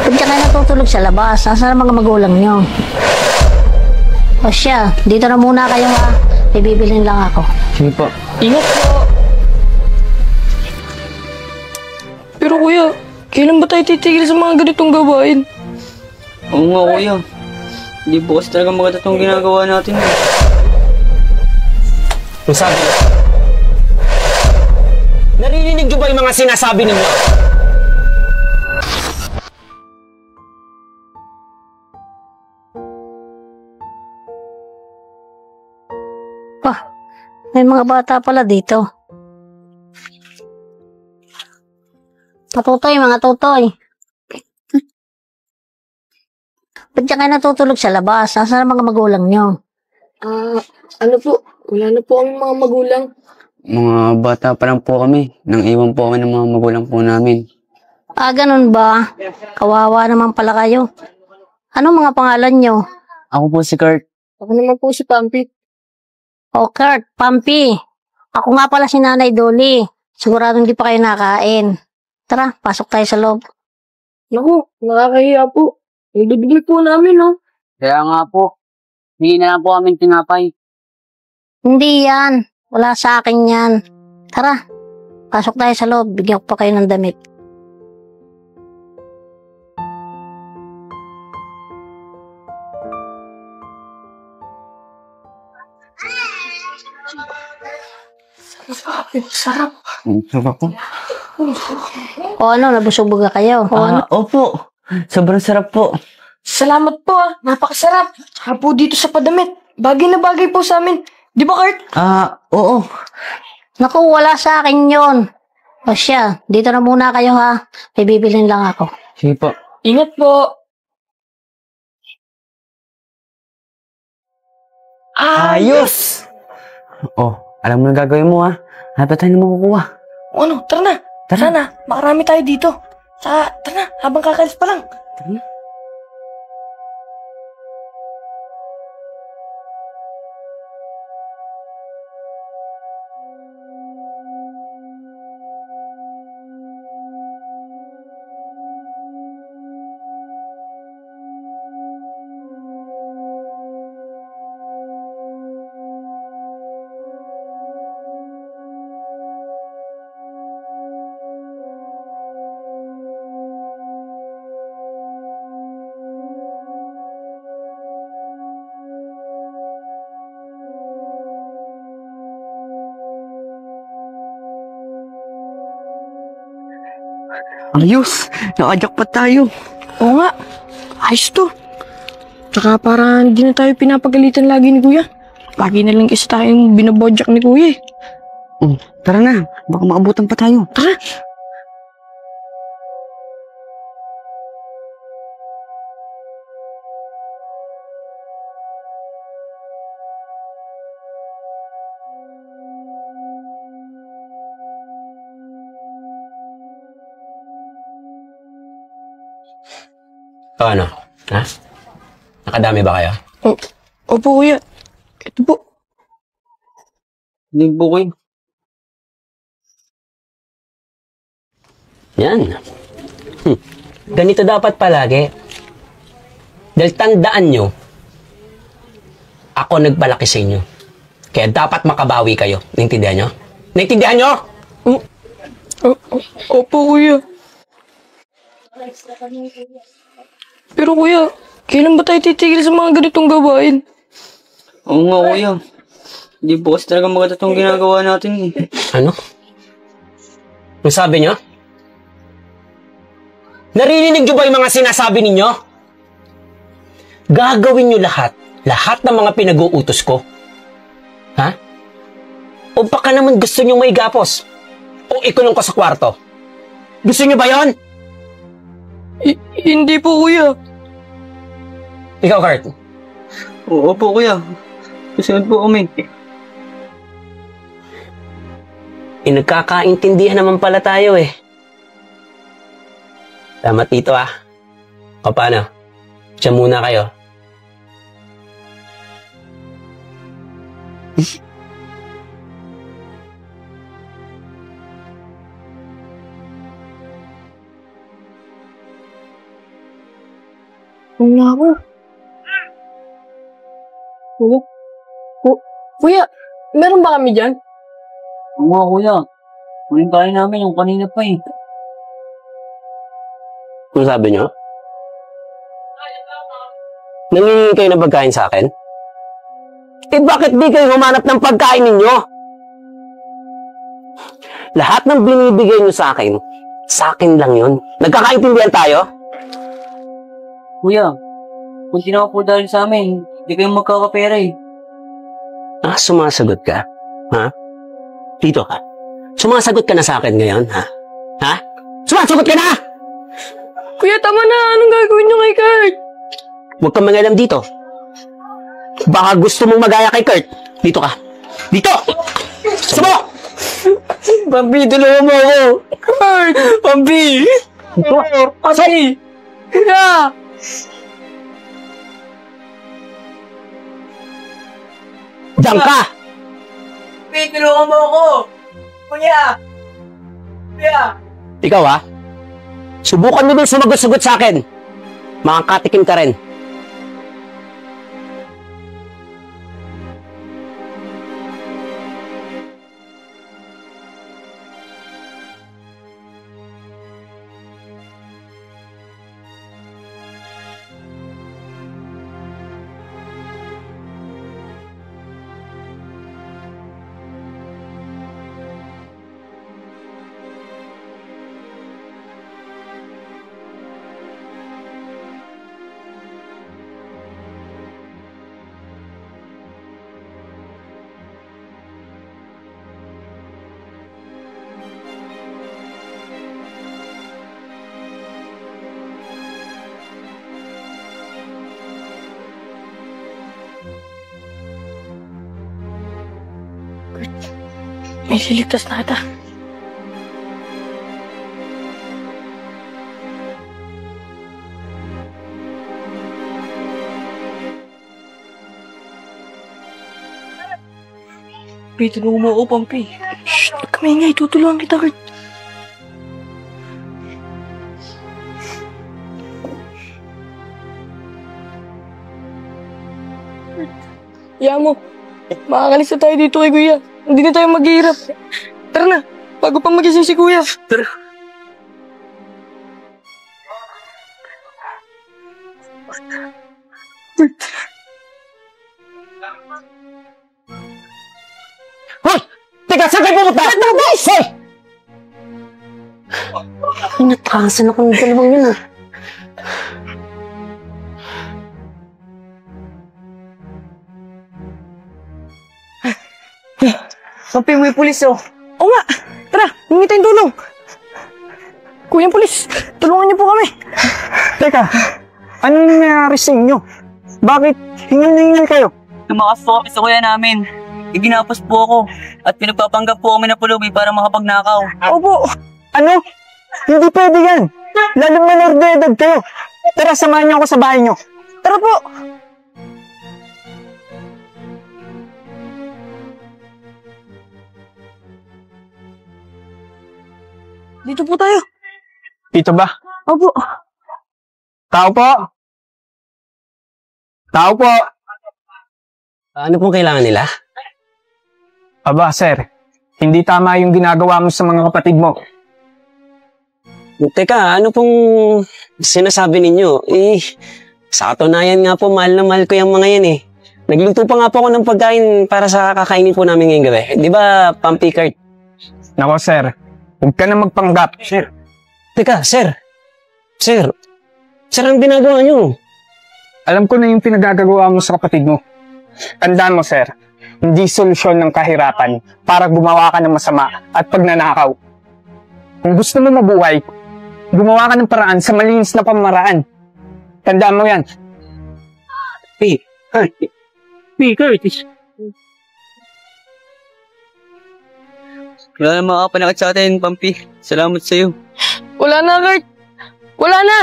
Ba't ka kayo natutulog sa labas? Nasaan ang mga magulang nyo? O siya, dito na muna kayo ha. May bibilin lang ako. Sige po. Ingat po. Pero kuya, kailan ba tayo titigil sa mga ganitong gawain? Oo nga kuya. Hindi po kasi talaga maganda itong ginagawa natin. Ang sabi niyo, narinig niyo ba yung mga sinasabi ninyo? May mga bata pala dito. Patutoy, mga tutoy. Ba't ka kayo natutulog sa labas? Nasaan ang mga magulang nyo? Ano po? Wala na po kami mga magulang. Mga bata pa lang po kami. Nang iwan po kami ng mga magulang po namin. Ganun ba? Kawawa naman pala kayo. Anong mga pangalan nyo? Ako po si Kurt. Ako naman po si Pampit. O Kurt, Pampi. Ako nga pala si Nanay Dolly. Sigurado hindi pa kayo nakain. Tara, pasok tayo sa loob. Naku, nakakahiya po. Yung bibigay po namin, no? Kaya nga po. Hindi na lang po kami tinapay. Hindi yan. Wala sa akin yan. Tara, pasok tayo sa loob. Bigyan ko pa kayo ng damit. Sarap. Sarap po. O ano, nabusog ba kayo? Opo. Sobrang sarap po. Salamat po napakasarap. Tsaka po dito sa padamit. Bagay na bagay po sa amin. Di ba, Kurt? Oo. Naku, wala sa akin yon. O siya, dito na muna kayo ha. May bibilin lang ako. Sige po. Ingat po. Ayos! Alam mo na gagawin mo ha. Dapat tayo na makukuha. O ano, tara na. Tara na, makarami tayo dito. Tara na, habang kakalis pa lang. Tara na. Ayos! Naka-jackpot tayo. Oo nga, ayos to. Tsaka parang hindi na tayo pinapagalitan lagi ni Kuya. Lagi na lang isa tayong binabodyak ni Kuya eh. Tara na. Baka maabutan pa tayo. Tara! Ano? Ha? Nakadami ba kayo? Opo, Kuya. Ito po. Hindi po kayo. Yan. Ganito dapat palagi. Dahil tandaan nyo, ako nagpalaki sa inyo. Kaya dapat makabawi kayo. Naintindihan nyo? Naintindihan nyo? Opo, Kuya. Pero Kuya, kailan ba tayo titigil sa mga ganitong gawain? Oo nga kuya. Hindi po kasi talaga maganda itong ginagawa natin eh. Ano? Ang sabi nyo? Narinig nyo ba yung mga sinasabi ninyo? Gagawin nyo lahat ng mga pinag-uutos ko. Ha? O baka naman gusto nyo may gapos? O ikulong ko sa kwarto? Gusto nyo ba yon? Hindi po, Kuya. Ikaw, Kurt. Oo po kuya. Susunod po kami. Nagkakaintindihan naman pala tayo eh. Salamat dito ah. O paano? Siya muna kayo. Wala ako. Kuya, meron ba kami dyan? Oo nga, kuya. Huling kain namin yung kanina pa eh. Ano sabi nyo? Nangingi kayo ng pagkain sa akin? Eh bakit di kayo humanap ng pagkain ninyo? Lahat ng binibigay nyo sa akin lang yun. Nagkakaintindihan tayo? Kuya, kung tinawa po dahil sa amin, hindi kayo magkakapera eh. Ah, sumasagot ka? Ha? Dito ka. Sumasagot ka na sa akin ngayon, ha? Ha? Sumasagot ka na! Kuya, tama na. Anong gagawin niyo kay Kurt? Huwag kang mangialam dito. Baka gusto mong magaya kay Kurt. Dito ka. Dito! Sumo! Pampi, tulungan mo ako. Kurt! Pampi! Dito! Pampi! Kuya! Diyan ka! Pampi, tulungan mo ako. Kuya! Kuya! Ikaw, ha? Subukan mo din sumagot-sagot sa akin. Makakatikim ka rin. May liligtas na kita. Pampi, tulungan mo ako, Pampi. Shh! Huwag ka maingay. Tutulungan kita, Kurt. Iyan mo. Makakalis na tayo dito kay Kuya. Hindi na tayo maghihirap. Tara na, bago pa magising si Kuya. Tara. Hoy! Teka, saan kayo pumunta? Hoy! Ay, natrasan ako ng dalawang yun, ah. Pampi, may pulis, oh. Oo nga. Tara, hingi tayong tulong. Kuya pulis, tulungan niyo po kami. Teka, anong nangyayari sa inyo? Bakit hingal na hingal kayo? Tumakas po kami sa kuya namin. Iginapos po ako at pinagpapanggap po kami na pulubi para makapagnakaw. Opo, ano? Hindi pwede yan. Lalong menor de edad kayo. Tara, samahan niyo ako sa bahay niyo. Tara po. Dito po tayo. Dito ba? Opo. Tao po. Tao po. Ano pong kailangan nila? Aba, sir. Hindi tama yung ginagawa mo sa mga kapatid mo. Teka, ano pong sinasabi ninyo? Eh, sa katunayan nga po, mahal na mahal ko yung mga yan eh. Nagluto pa nga po ako ng pagkain para sa kakainin po namin ngayong gabi. Di ba, Pampi, Kurt? Nako, sir. Huwag ka na magpanggap. Sir. Teka, sir. Sir. Sir, ang ginagawa nyo? Alam ko na yung pinagagawa mo sa kapatid mo. Tandaan mo, sir. Hindi solusyon ng kahirapan para gumawa ka ng masama at pagnanakaw. Kung gusto mo mabuhay, gumawa ka ng paraan sa malinis na pamaraan. Tandaan mo yan. Hey, Kurt. Hey, Kurt. Wala na makapanakat sa atin, Pampi. Salamat sa'yo. Wala na, Kurt. Wala na.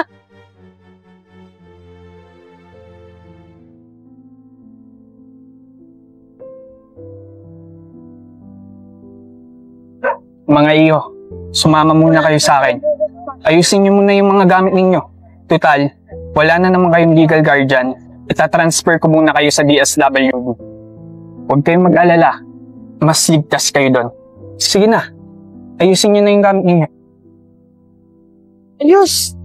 Mga iyo, sumama muna kayo sa akin. Ayusin niyo muna yung mga gamit ninyo. Tutal, wala na naman kayong legal guardian, itatransfer ko muna kayo sa DSWD. Huwag kayong mag-alala. Mas ligtas kayo doon. Sige na. Ayusin niyo na yung gamit niyo. Ayos!